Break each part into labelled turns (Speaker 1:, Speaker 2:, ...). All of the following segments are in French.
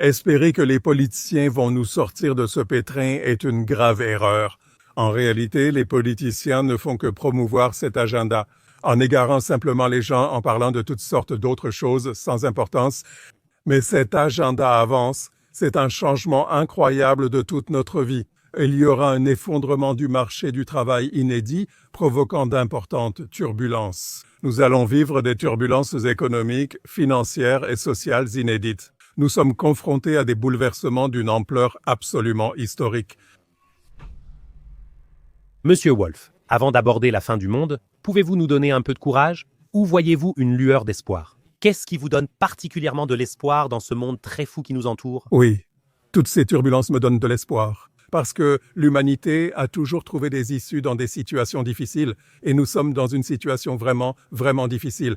Speaker 1: Espérer que les politiciens vont nous sortir de ce pétrin est une grave erreur. En réalité, les politiciens ne font que promouvoir cet agenda, en égarant simplement les gens en parlant de toutes sortes d'autres choses sans importance. Mais cet agenda avance, c'est un changement incroyable de toute notre vie. Il y aura un effondrement du marché du travail inédit, provoquant d'importantes turbulences. Nous allons vivre des turbulences économiques, financières et sociales inédites. Nous sommes confrontés à des bouleversements d'une ampleur absolument historique.
Speaker 2: Monsieur Wolf, avant d'aborder la fin du monde, pouvez-vous nous donner un peu de courage? Où voyez-vous une lueur d'espoir? Qu'est-ce qui vous donne particulièrement de l'espoir dans ce monde très fou qui nous entoure?
Speaker 1: Oui, toutes ces turbulences me donnent de l'espoir. Parce que l'humanité a toujours trouvé des issues dans des situations difficiles, et nous sommes dans une situation vraiment, vraiment difficile.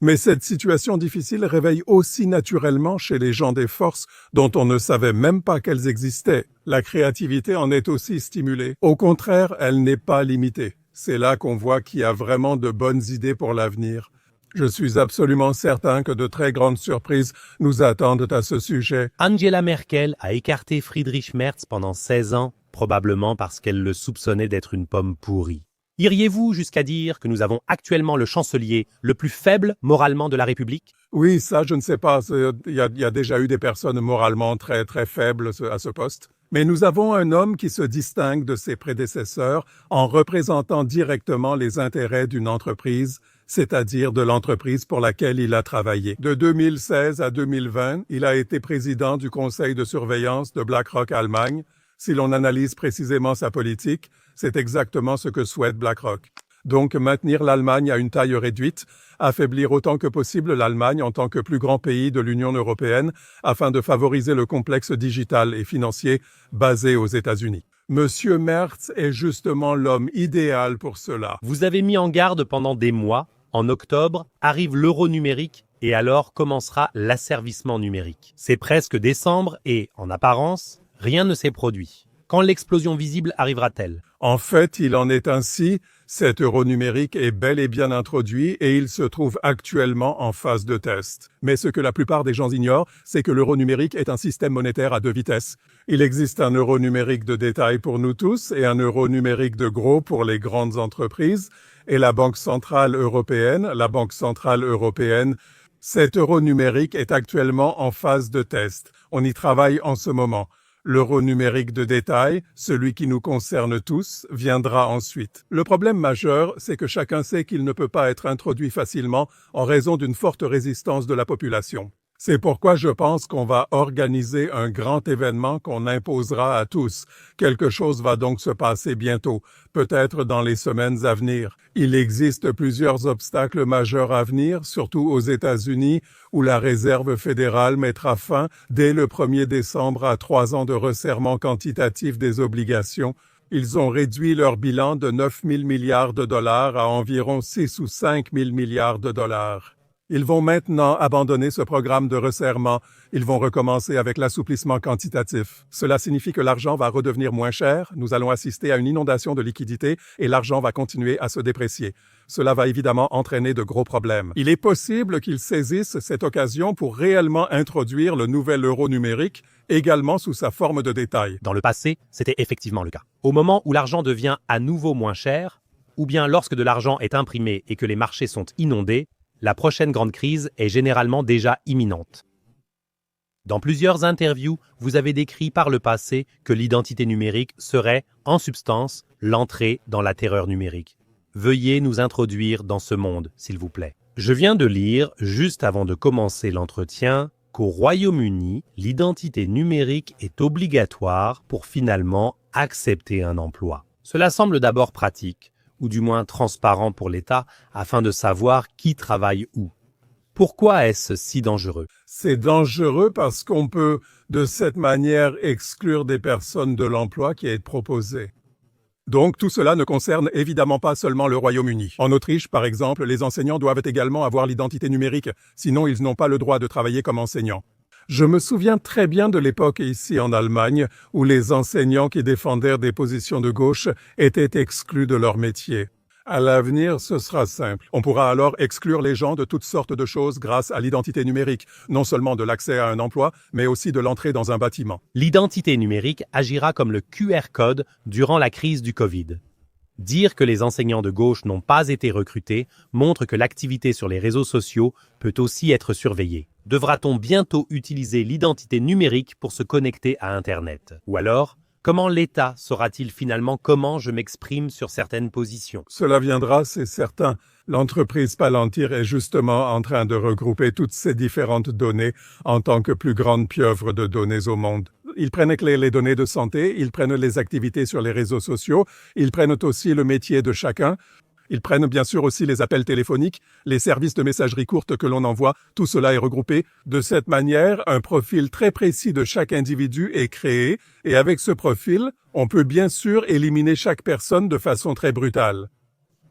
Speaker 1: Mais cette situation difficile réveille aussi naturellement chez les gens des forces dont on ne savait même pas qu'elles existaient. La créativité en est aussi stimulée. Au contraire, elle n'est pas limitée. C'est là qu'on voit qu'il y a vraiment de bonnes idées pour l'avenir. Je suis absolument certain que de très grandes surprises nous attendent à ce sujet.
Speaker 2: Angela Merkel a écarté Friedrich Merz pendant 16 ans, probablement parce qu'elle le soupçonnait d'être une pomme pourrie. Iriez-vous jusqu'à dire que nous avons actuellement le chancelier le plus faible moralement de la République?
Speaker 1: Oui, ça, je ne sais pas. Il y a déjà eu des personnes moralement très, très faibles à ce poste. Mais nous avons un homme qui se distingue de ses prédécesseurs en représentant directement les intérêts d'une entreprise, c'est-à-dire de l'entreprise pour laquelle il a travaillé. De 2016 à 2020, il a été président du conseil de surveillance de BlackRock Allemagne. Si l'on analyse précisément sa politique, c'est exactement ce que souhaite BlackRock. Donc maintenir l'Allemagne à une taille réduite, affaiblir autant que possible l'Allemagne en tant que plus grand pays de l'Union européenne afin de favoriser le complexe digital et financier basé aux États-Unis. Monsieur Merz est justement l'homme idéal pour cela.
Speaker 2: Vous avez mis en garde pendant des mois. En octobre, arrive l'euro numérique et alors commencera l'asservissement numérique. C'est presque décembre et, en apparence, rien ne s'est produit. Quand l'explosion visible arrivera-t-elle?
Speaker 1: En fait, il en est ainsi. Cet euro numérique est bel et bien introduit et il se trouve actuellement en phase de test. Mais ce que la plupart des gens ignorent, c'est que l'euro numérique est un système monétaire à deux vitesses. Il existe un euro numérique de détail pour nous tous et un euro numérique de gros pour les grandes entreprises. Et la Banque centrale européenne, cet euro numérique est actuellement en phase de test. On y travaille en ce moment. L'euro numérique de détail, celui qui nous concerne tous, viendra ensuite. Le problème majeur, c'est que chacun sait qu'il ne peut pas être introduit facilement en raison d'une forte résistance de la population. C'est pourquoi je pense qu'on va organiser un grand événement qu'on imposera à tous. Quelque chose va donc se passer bientôt, peut-être dans les semaines à venir. Il existe plusieurs obstacles majeurs à venir, surtout aux États-Unis, où la Réserve fédérale mettra fin dès le 1er décembre à 3 ans de resserrement quantitatif des obligations. Ils ont réduit leur bilan de 9 000 milliards de dollars à environ 6 ou 5 000 milliards de dollars. Ils vont maintenant abandonner ce programme de resserrement. Ils vont recommencer avec l'assouplissement quantitatif. Cela signifie que l'argent va redevenir moins cher, nous allons assister à une inondation de liquidités et l'argent va continuer à se déprécier. Cela va évidemment entraîner de gros problèmes. Il est possible qu'ils saisissent cette occasion pour réellement introduire le nouvel euro numérique, également sous sa forme de détail.
Speaker 2: Dans le passé, c'était effectivement le cas. Au moment où l'argent devient à nouveau moins cher, ou bien lorsque de l'argent est imprimé et que les marchés sont inondés, la prochaine grande crise est généralement déjà imminente. Dans plusieurs interviews, vous avez décrit par le passé que l'identité numérique serait, en substance, l'entrée dans la terreur numérique. Veuillez nous introduire dans ce monde, s'il vous plaît. Je viens de lire, juste avant de commencer l'entretien, qu'au Royaume-Uni, l'identité numérique est obligatoire pour finalement accepter un emploi. Cela semble d'abord pratique, ou du moins transparent pour l'État, afin de savoir qui travaille où. Pourquoi est-ce si dangereux?
Speaker 1: C'est dangereux parce qu'on peut, de cette manière, exclure des personnes de l'emploi qui est proposé. Donc, tout cela ne concerne évidemment pas seulement le Royaume-Uni. En Autriche, par exemple, les enseignants doivent également avoir l'identité numérique, sinon ils n'ont pas le droit de travailler comme enseignants. Je me souviens très bien de l'époque ici en Allemagne où les enseignants qui défendaient des positions de gauche étaient exclus de leur métier. À l'avenir, ce sera simple. On pourra alors exclure les gens de toutes sortes de choses grâce à l'identité numérique, non seulement de l'accès à un emploi, mais aussi de l'entrée dans un bâtiment.
Speaker 2: L'identité numérique agira comme le QR code durant la crise du Covid. Dire que les enseignants de gauche n'ont pas été recrutés montre que l'activité sur les réseaux sociaux peut aussi être surveillée. Devra-t-on bientôt utiliser l'identité numérique pour se connecter à Internet? Ou alors, comment l'État saura-t-il finalement comment je m'exprime sur certaines positions?
Speaker 1: Cela viendra, c'est certain. L'entreprise Palantir est justement en train de regrouper toutes ces différentes données en tant que plus grande pieuvre de données au monde. Ils prennent les données de santé, ils prennent les activités sur les réseaux sociaux, ils prennent aussi le métier de chacun. Ils prennent bien sûr aussi les appels téléphoniques, les services de messagerie courte que l'on envoie, tout cela est regroupé. De cette manière, un profil très précis de chaque individu est créé et avec ce profil, on peut bien sûr éliminer chaque personne de façon très brutale.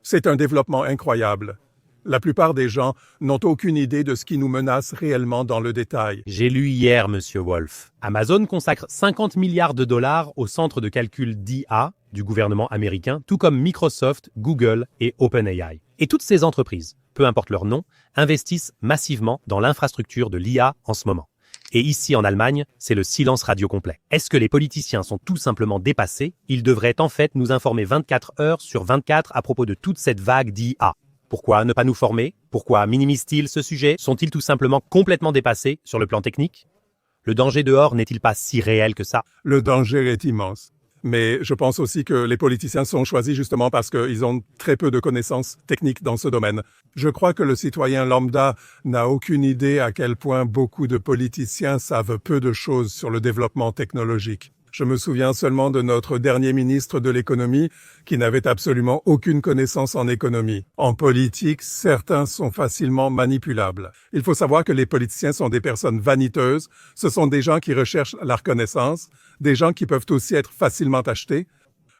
Speaker 1: C'est un développement incroyable. La plupart des gens n'ont aucune idée de ce qui nous menace réellement dans le détail.
Speaker 2: J'ai lu hier, Monsieur Wolf. Amazon consacre 50 milliards de dollars au centre de calcul d'IA du gouvernement américain, tout comme Microsoft, Google et OpenAI. Et toutes ces entreprises, peu importe leur nom, investissent massivement dans l'infrastructure de l'IA en ce moment. Et ici en Allemagne, c'est le silence radio complet. Est-ce que les politiciens sont tout simplement dépassés? Ils devraient en fait nous informer 24 heures sur 24 à propos de toute cette vague d'IA. Pourquoi ne pas nous former? Pourquoi minimisent-ils ce sujet? Sont-ils tout simplement complètement dépassés sur le plan technique? Le danger dehors n'est-il pas si réel que ça?
Speaker 1: Le danger est immense. Mais je pense aussi que les politiciens sont choisis justement parce qu'ils ont très peu de connaissances techniques dans ce domaine. Je crois que le citoyen lambda n'a aucune idée à quel point beaucoup de politiciens savent peu de choses sur le développement technologique. Je me souviens seulement de notre dernier ministre de l'économie qui n'avait absolument aucune connaissance en économie. En politique, certains sont facilement manipulables. Il faut savoir que les politiciens sont des personnes vaniteuses. Ce sont des gens qui recherchent la reconnaissance, des gens qui peuvent aussi être facilement achetés.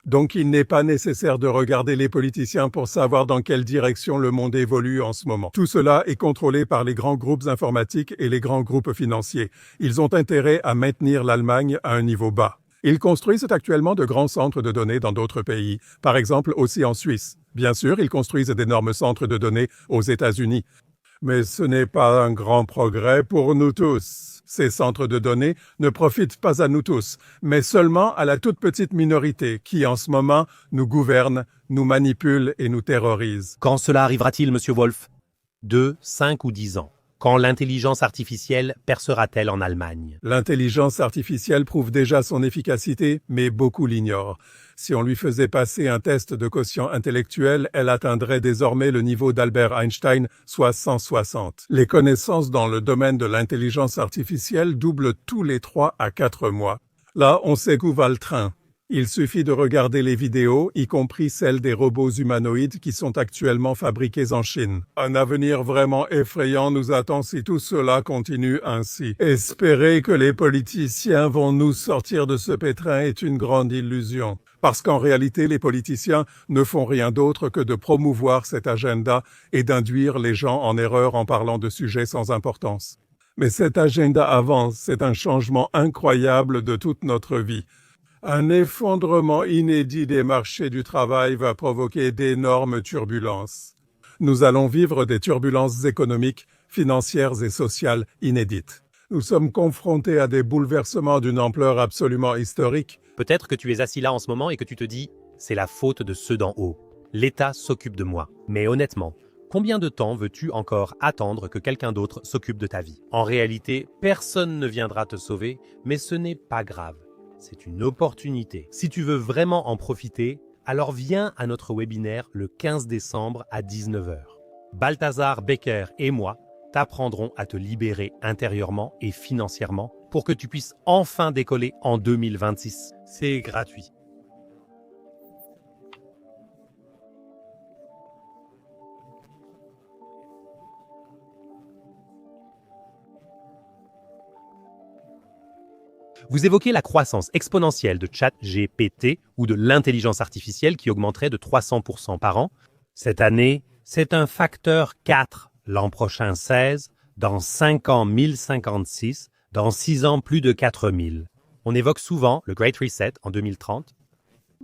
Speaker 1: Donc il n'est pas nécessaire de regarder les politiciens pour savoir dans quelle direction le monde évolue en ce moment. Tout cela est contrôlé par les grands groupes informatiques et les grands groupes financiers. Ils ont intérêt à maintenir l'Allemagne à un niveau bas. Ils construisent actuellement de grands centres de données dans d'autres pays, par exemple aussi en Suisse. Bien sûr, ils construisent d'énormes centres de données aux États-Unis. Mais ce n'est pas un grand progrès pour nous tous. Ces centres de données ne profitent pas à nous tous, mais seulement à la toute petite minorité qui, en ce moment, nous gouverne, nous manipule et nous terrorise.
Speaker 2: Quand cela arrivera-t-il, Monsieur Wolf? 2, 5 ou 10 ans? Quand l'intelligence artificielle percera-t-elle en Allemagne?
Speaker 1: L'intelligence artificielle prouve déjà son efficacité, mais beaucoup l'ignorent. Si on lui faisait passer un test de quotient intellectuel, elle atteindrait désormais le niveau d'Albert Einstein, soit 160. Les connaissances dans le domaine de l'intelligence artificielle doublent tous les 3 à 4 mois. Là, on sait où va le train. Il suffit de regarder les vidéos, y compris celles des robots humanoïdes qui sont actuellement fabriqués en Chine. Un avenir vraiment effrayant nous attend si tout cela continue ainsi. Espérer que les politiciens vont nous sortir de ce pétrin est une grande illusion. Parce qu'en réalité, les politiciens ne font rien d'autre que de promouvoir cet agenda et d'induire les gens en erreur en parlant de sujets sans importance. Mais cet agenda avance, c'est un changement incroyable de toute notre vie. Un effondrement inédit des marchés du travail va provoquer d'énormes turbulences. Nous allons vivre des turbulences économiques, financières et sociales inédites. Nous sommes confrontés à des bouleversements d'une ampleur absolument historique.
Speaker 2: Peut-être que tu es assis là en ce moment et que tu te dis « c'est la faute de ceux d'en haut. L'État s'occupe de moi. » Mais honnêtement, combien de temps veux-tu encore attendre que quelqu'un d'autre s'occupe de ta vie? En réalité, personne ne viendra te sauver, mais ce n'est pas grave. C'est une opportunité. Si tu veux vraiment en profiter, alors viens à notre webinaire le 15 décembre à 19 h. Balthazar Becker et moi t'apprendrons à te libérer intérieurement et financièrement pour que tu puisses enfin décoller en 2026. C'est gratuit. Vous évoquez la croissance exponentielle de ChatGPT ou de l'intelligence artificielle qui augmenterait de 300% par an. Cette année, c'est un facteur 4, l'an prochain 16, dans 5 ans 1056, dans 6 ans plus de 4000. On évoque souvent le Great Reset en 2030.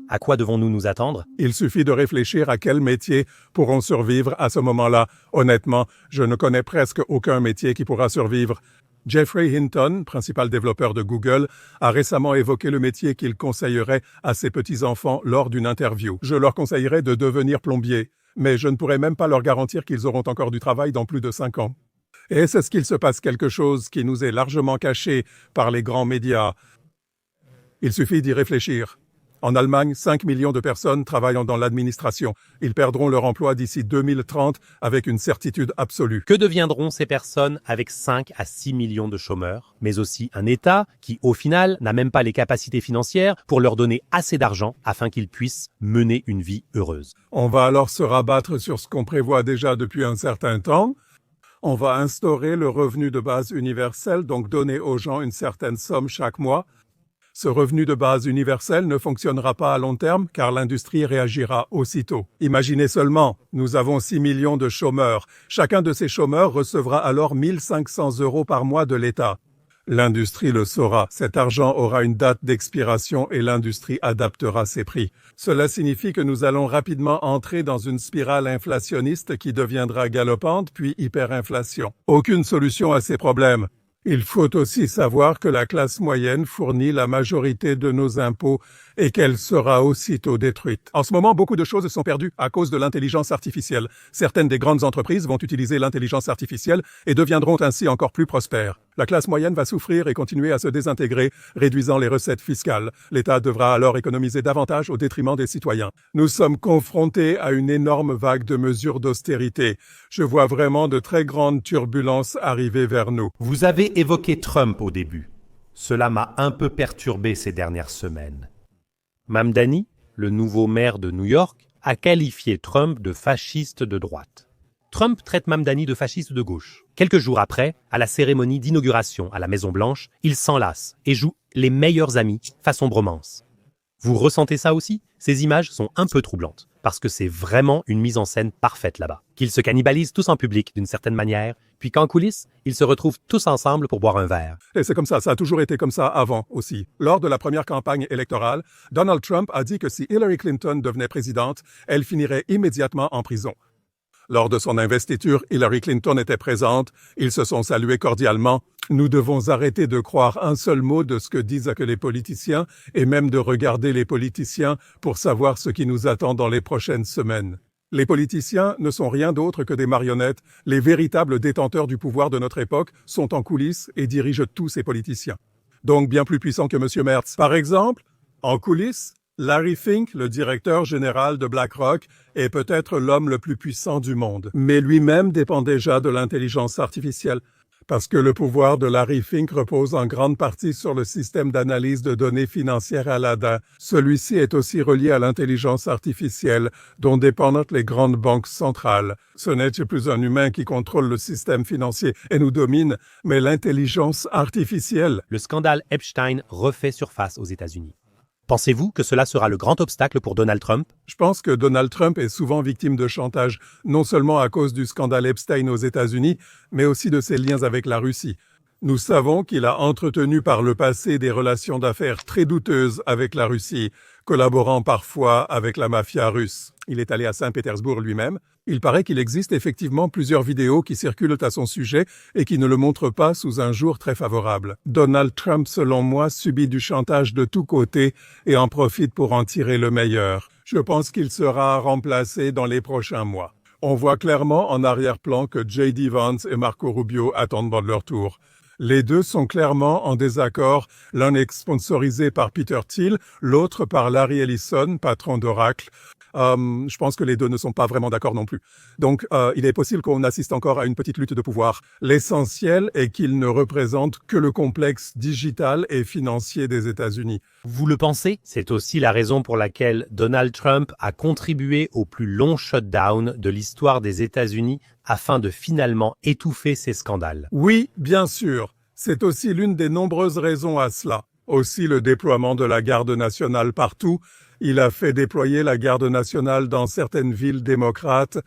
Speaker 2: À quoi devons-nous nous attendre?
Speaker 1: Il suffit de réfléchir à quels métiers pourront survivre à ce moment-là. Honnêtement, je ne connais presque aucun métier qui pourra survivre. Jeffrey Hinton, principal développeur de Google, a récemment évoqué le métier qu'il conseillerait à ses petits-enfants lors d'une interview. Je leur conseillerais de devenir plombier, mais je ne pourrais même pas leur garantir qu'ils auront encore du travail dans plus de 5 ans. Et est-ce qu'il se passe quelque chose qui nous est largement caché par les grands médias? Il suffit d'y réfléchir. En Allemagne, 5 millions de personnes travaillant dans l'administration. Ils perdront leur emploi d'ici 2030 avec une certitude absolue.
Speaker 2: Que deviendront ces personnes avec 5 à 6 millions de chômeurs, mais aussi un État qui, au final, n'a même pas les capacités financières pour leur donner assez d'argent afin qu'ils puissent mener une vie heureuse?
Speaker 1: On va alors se rabattre sur ce qu'on prévoit déjà depuis un certain temps. On va instaurer le revenu de base universel, donc donner aux gens une certaine somme chaque mois. Ce revenu de base universel ne fonctionnera pas à long terme car l'industrie réagira aussitôt. Imaginez seulement, nous avons 6 millions de chômeurs. Chacun de ces chômeurs recevra alors 1 500 € par mois de l'État. L'industrie le saura. Cet argent aura une date d'expiration et l'industrie adaptera ses prix. Cela signifie que nous allons rapidement entrer dans une spirale inflationniste qui deviendra galopante puis hyperinflation. Aucune solution à ces problèmes. Il faut aussi savoir que la classe moyenne fournit la majorité de nos impôts et qu'elle sera aussitôt détruite. En ce moment, beaucoup de choses sont perdues à cause de l'intelligence artificielle. Certaines des grandes entreprises vont utiliser l'intelligence artificielle et deviendront ainsi encore plus prospères. La classe moyenne va souffrir et continuer à se désintégrer, réduisant les recettes fiscales. L'État devra alors économiser davantage au détriment des citoyens. Nous sommes confrontés à une énorme vague de mesures d'austérité. Je vois vraiment de très grandes turbulences arriver vers nous.
Speaker 3: Vous avez évoqué Trump au début. Cela m'a un peu perturbé ces dernières semaines.
Speaker 2: Mamdani, le nouveau maire de New York, a qualifié Trump de fasciste de droite. Trump traite Mamdani de fasciste de gauche. Quelques jours après, à la cérémonie d'inauguration à la Maison-Blanche, il s'enlace et joue les meilleurs amis façon bromance. Vous ressentez ça aussi? Ces images sont un peu troublantes, parce que c'est vraiment une mise en scène parfaite là-bas. Qu'ils se cannibalisent tous en public d'une certaine manière, puis qu'en coulisses, ils se retrouvent tous ensemble pour boire un verre.
Speaker 1: Et c'est comme ça a toujours été comme ça avant aussi. Lors de la première campagne électorale, Donald Trump a dit que si Hillary Clinton devenait présidente, elle finirait immédiatement en prison. Lors de son investiture, Hillary Clinton était présente. Ils se sont salués cordialement. Nous devons arrêter de croire un seul mot de ce que disent les politiciens et même de regarder les politiciens pour savoir ce qui nous attend dans les prochaines semaines. Les politiciens ne sont rien d'autre que des marionnettes. Les véritables détenteurs du pouvoir de notre époque sont en coulisses et dirigent tous ces politiciens. Donc bien plus puissants que M. Merz. Par exemple, en coulisses, Larry Fink, le directeur général de BlackRock, est peut-être l'homme le plus puissant du monde. Mais lui-même dépend déjà de l'intelligence artificielle. Parce que le pouvoir de Larry Fink repose en grande partie sur le système d'analyse de données financières Aladdin. Celui-ci est aussi relié à l'intelligence artificielle, dont dépendent les grandes banques centrales. Ce n'est plus un humain qui contrôle le système financier et nous domine, mais l'intelligence artificielle.
Speaker 2: Le scandale Epstein refait surface aux États-Unis. Pensez-vous que cela sera le grand obstacle pour Donald Trump?
Speaker 1: Je pense que Donald Trump est souvent victime de chantage, non seulement à cause du scandale Epstein aux États-Unis, mais aussi de ses liens avec la Russie. Nous savons qu'il a entretenu par le passé des relations d'affaires très douteuses avec la Russie, collaborant parfois avec la mafia russe. Il est allé à Saint-Pétersbourg lui-même. Il paraît qu'il existe effectivement plusieurs vidéos qui circulent à son sujet et qui ne le montrent pas sous un jour très favorable. Donald Trump, selon moi, subit du chantage de tous côtés et en profite pour en tirer le meilleur. Je pense qu'il sera remplacé dans les prochains mois. On voit clairement en arrière-plan que J.D. Vance et Marco Rubio attendent leur tour. Les deux sont clairement en désaccord, l'un est sponsorisé par Peter Thiel, l'autre par Larry Ellison, patron d'Oracle. Je pense que les deux ne sont pas vraiment d'accord non plus. Donc, il est possible qu'on assiste encore à une petite lutte de pouvoir. L'essentiel est qu'ils ne représentent que le complexe digital et financier des États-Unis.
Speaker 2: Vous le pensez? C'est aussi la raison pour laquelle Donald Trump a contribué au plus long shutdown de l'histoire des États-Unis afin de finalement étouffer ces scandales.
Speaker 1: Oui, bien sûr. C'est aussi l'une des nombreuses raisons à cela. Aussi le déploiement de la garde nationale partout. Il a fait déployer la garde nationale dans certaines villes démocrates.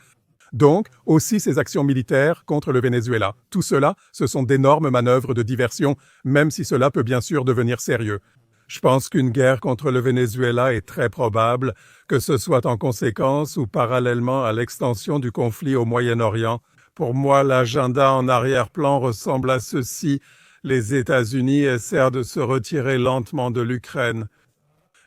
Speaker 1: Donc, aussi ses actions militaires contre le Venezuela. Tout cela, ce sont d'énormes manœuvres de diversion, même si cela peut bien sûr devenir sérieux. Je pense qu'une guerre contre le Venezuela est très probable, que ce soit en conséquence ou parallèlement à l'extension du conflit au Moyen-Orient. Pour moi, l'agenda en arrière-plan ressemble à ceci. Les États-Unis essaient de se retirer lentement de l'Ukraine,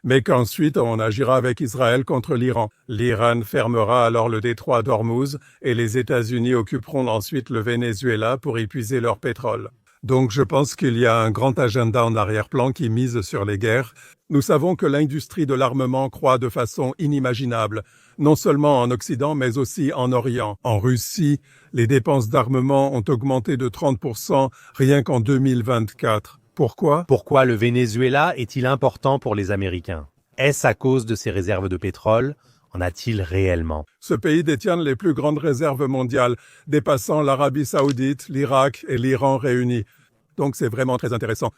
Speaker 1: mais qu'ensuite on agira avec Israël contre l'Iran. L'Iran fermera alors le détroit d'Ormuz et les États-Unis occuperont ensuite le Venezuela pour y puiser leur pétrole. Donc je pense qu'il y a un grand agenda en arrière-plan qui mise sur les guerres. Nous savons que l'industrie de l'armement croît de façon inimaginable, non seulement en Occident mais aussi en Orient. En Russie, les dépenses d'armement ont augmenté de 30% rien qu'en 2024. Pourquoi?
Speaker 2: Pourquoi le Venezuela est-il important pour les Américains? Est-ce à cause de ses réserves de pétrole? En a-t-il réellement?
Speaker 1: Ce pays détient les plus grandes réserves mondiales, dépassant l'Arabie saoudite, l'Irak et l'Iran réunis. Donc c'est vraiment très intéressant.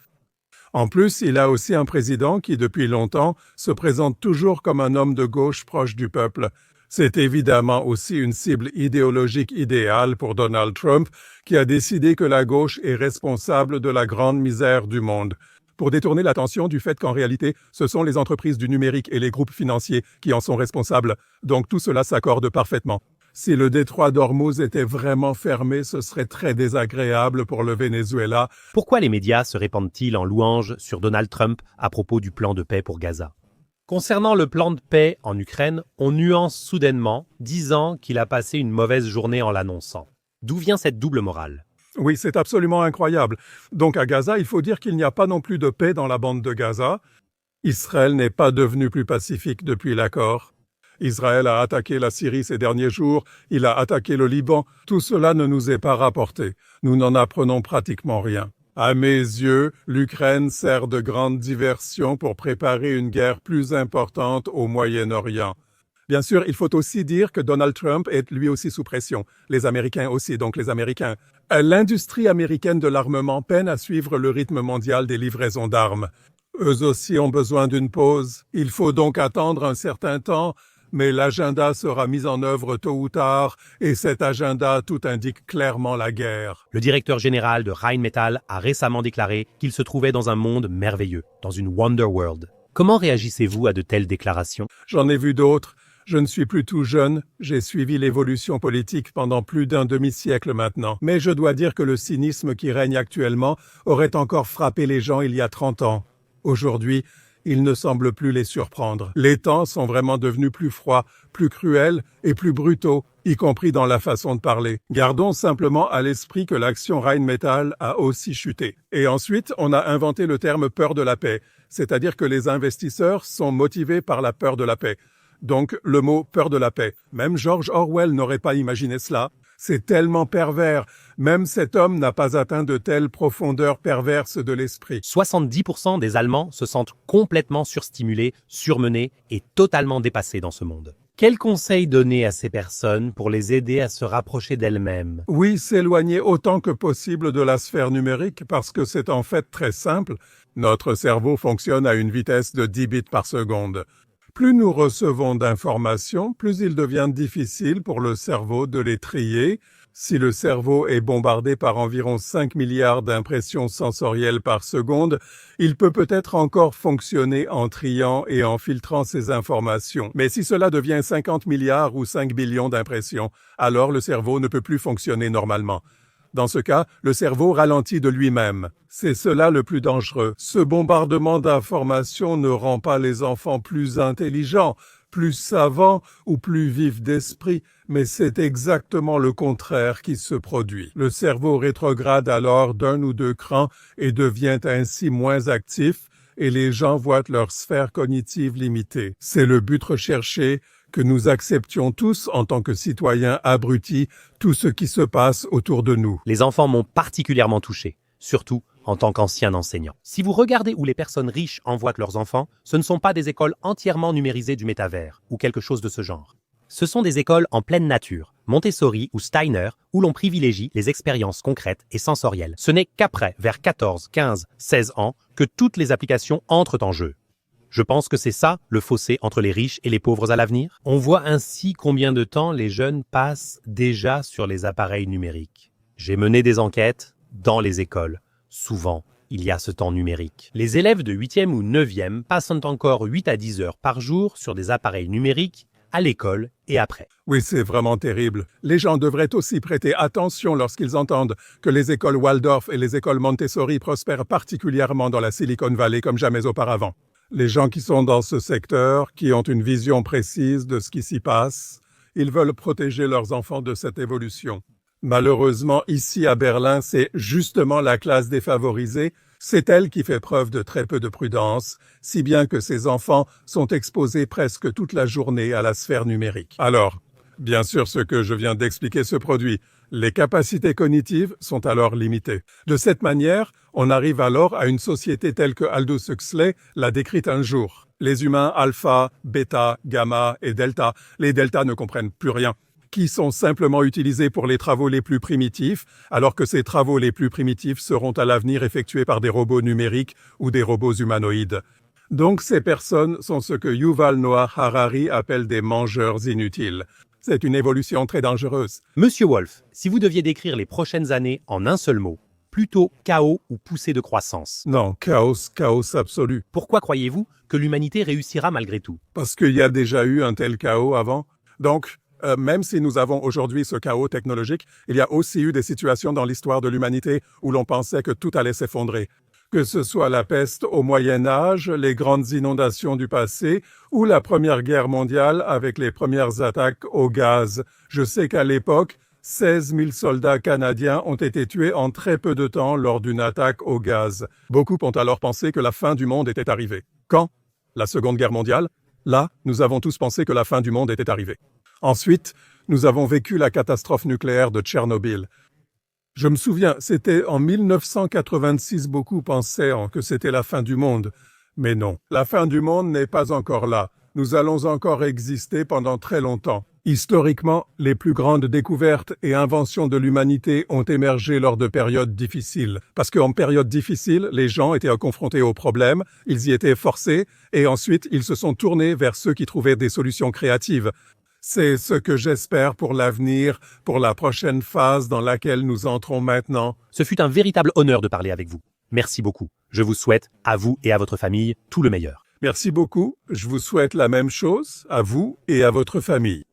Speaker 1: En plus, il a aussi un président qui, depuis longtemps, se présente toujours comme un homme de gauche proche du peuple. C'est évidemment aussi une cible idéologique idéale pour Donald Trump, qui a décidé que la gauche est responsable de la grande misère du monde, pour détourner l'attention du fait qu'en réalité, ce sont les entreprises du numérique et les groupes financiers qui en sont responsables. Donc tout cela s'accorde parfaitement. Si le détroit d'Ormuz était vraiment fermé, ce serait très désagréable pour le Venezuela.
Speaker 2: Pourquoi les médias se répandent-ils en louanges sur Donald Trump à propos du plan de paix pour Gaza? Concernant le plan de paix en Ukraine, on nuance soudainement, disant qu'il a passé une mauvaise journée en l'annonçant. D'où vient cette double morale?
Speaker 1: Oui, c'est absolument incroyable. Donc à Gaza, il faut dire qu'il n'y a pas non plus de paix dans la bande de Gaza. Israël n'est pas devenu plus pacifique depuis l'accord. Israël a attaqué la Syrie ces derniers jours, il a attaqué le Liban. Tout cela ne nous est pas rapporté. Nous n'en apprenons pratiquement rien. À mes yeux, l'Ukraine sert de grande diversion pour préparer une guerre plus importante au Moyen-Orient. Bien sûr, il faut aussi dire que Donald Trump est lui aussi sous pression. Les Américains aussi, donc les Américains. L'industrie américaine de l'armement peine à suivre le rythme mondial des livraisons d'armes. Eux aussi ont besoin d'une pause. Il faut donc attendre un certain temps, mais l'agenda sera mis en œuvre tôt ou tard, et cet agenda tout indique clairement la guerre.
Speaker 2: Le directeur général de Rheinmetall a récemment déclaré qu'il se trouvait dans un monde merveilleux, dans une Wonder World. Comment réagissez-vous à de telles déclarations?
Speaker 1: J'en ai vu d'autres. Je ne suis plus tout jeune, j'ai suivi l'évolution politique pendant plus d'un demi-siècle maintenant. Mais je dois dire que le cynisme qui règne actuellement aurait encore frappé les gens il y a 30 ans. Aujourd'hui, il ne semble plus les surprendre. Les temps sont vraiment devenus plus froids, plus cruels et plus brutaux, y compris dans la façon de parler. Gardons simplement à l'esprit que l'action Rheinmetall a aussi chuté. Et ensuite, on a inventé le terme « peur de la paix », c'est-à-dire que les investisseurs sont motivés par la peur de la paix. Donc, le mot « peur de la paix ». Même George Orwell n'aurait pas imaginé cela. C'est tellement pervers. Même cet homme n'a pas atteint de telles profondeurs perverses de l'esprit.
Speaker 2: 70% des Allemands se sentent complètement surstimulés, surmenés et totalement dépassés dans ce monde. Quels conseils donner à ces personnes pour les aider à se rapprocher d'elles-mêmes?
Speaker 1: Oui, s'éloigner autant que possible de la sphère numérique parce que c'est en fait très simple. Notre cerveau fonctionne à une vitesse de 10 bits par seconde. Plus nous recevons d'informations, plus il devient difficile pour le cerveau de les trier. Si le cerveau est bombardé par environ 5 milliards d'impressions sensorielles par seconde, il peut peut-être encore fonctionner en triant et en filtrant ces informations. Mais si cela devient 50 milliards ou 5 billions d'impressions, alors le cerveau ne peut plus fonctionner normalement. Dans ce cas, le cerveau ralentit de lui-même. C'est cela le plus dangereux. Ce bombardement d'informations ne rend pas les enfants plus intelligents, plus savants ou plus vifs d'esprit, mais c'est exactement le contraire qui se produit. Le cerveau rétrograde alors d'un ou deux crans et devient ainsi moins actif, et les gens voient leur sphère cognitive limitée. C'est le but recherché, que nous acceptions tous en tant que citoyens abrutis tout ce qui se passe autour de nous.
Speaker 2: Les enfants m'ont particulièrement touché, surtout en tant qu'ancien enseignant. Si vous regardez où les personnes riches envoient leurs enfants, ce ne sont pas des écoles entièrement numérisées du métavers ou quelque chose de ce genre. Ce sont des écoles en pleine nature, Montessori ou Steiner, où l'on privilégie les expériences concrètes et sensorielles. Ce n'est qu'après, vers 14, 15, 16 ans, que toutes les applications entrent en jeu. Je pense que c'est ça, le fossé entre les riches et les pauvres à l'avenir. On voit ainsi combien de temps les jeunes passent déjà sur les appareils numériques. J'ai mené des enquêtes dans les écoles. Souvent, il y a ce temps numérique. Les élèves de 8e ou 9e passent encore 8 à 10 heures par jour sur des appareils numériques à l'école et après.
Speaker 1: Oui, c'est vraiment terrible. Les gens devraient aussi prêter attention lorsqu'ils entendent que les écoles Waldorf et les écoles Montessori prospèrent particulièrement dans la Silicon Valley comme jamais auparavant. Les gens qui sont dans ce secteur, qui ont une vision précise de ce qui s'y passe, ils veulent protéger leurs enfants de cette évolution. Malheureusement, ici à Berlin, c'est justement la classe défavorisée. C'est elle qui fait preuve de très peu de prudence, si bien que ses enfants sont exposés presque toute la journée à la sphère numérique. Alors, bien sûr, ce que je viens d'expliquer se produit. Les capacités cognitives sont alors limitées. De cette manière, on arrive alors à une société telle que Aldous Huxley l'a décrite un jour. Les humains alpha, bêta, gamma et delta, les delta ne comprennent plus rien, qui sont simplement utilisés pour les travaux les plus primitifs, alors que ces travaux les plus primitifs seront à l'avenir effectués par des robots numériques ou des robots humanoïdes. Donc ces personnes sont ce que Yuval Noah Harari appelle des mangeurs inutiles. C'est une évolution très dangereuse.
Speaker 2: Monsieur Wolf, si vous deviez décrire les prochaines années en un seul mot, plutôt chaos ou poussée de croissance?
Speaker 1: Non, chaos absolu.
Speaker 2: Pourquoi croyez-vous que l'humanité réussira malgré tout?
Speaker 1: Parce qu'il y a déjà eu un tel chaos avant. Donc, même si nous avons aujourd'hui ce chaos technologique, il y a aussi eu des situations dans l'histoire de l'humanité où l'on pensait que tout allait s'effondrer. Que ce soit la peste au Moyen Âge, les grandes inondations du passé ou la Première Guerre mondiale avec les premières attaques au gaz. Je sais qu'à l'époque, 16 000 soldats canadiens ont été tués en très peu de temps lors d'une attaque au gaz. Beaucoup ont alors pensé que la fin du monde était arrivée. Quand? La Seconde Guerre mondiale? Là, nous avons tous pensé que la fin du monde était arrivée. Ensuite, nous avons vécu la catastrophe nucléaire de Tchernobyl. Je me souviens, c'était en 1986, beaucoup pensaient que c'était la fin du monde. Mais non, la fin du monde n'est pas encore là. Nous allons encore exister pendant très longtemps. Historiquement, les plus grandes découvertes et inventions de l'humanité ont émergé lors de périodes difficiles. Parce qu'en période difficile, les gens étaient confrontés aux problèmes, ils y étaient forcés, et ensuite ils se sont tournés vers ceux qui trouvaient des solutions créatives. C'est ce que j'espère pour l'avenir, pour la prochaine phase dans laquelle nous entrons maintenant.
Speaker 2: Ce fut un véritable honneur de parler avec vous. Merci beaucoup. Je vous souhaite, à vous et à votre famille, tout le meilleur.
Speaker 1: Merci beaucoup. Je vous souhaite la même chose à vous et à votre famille.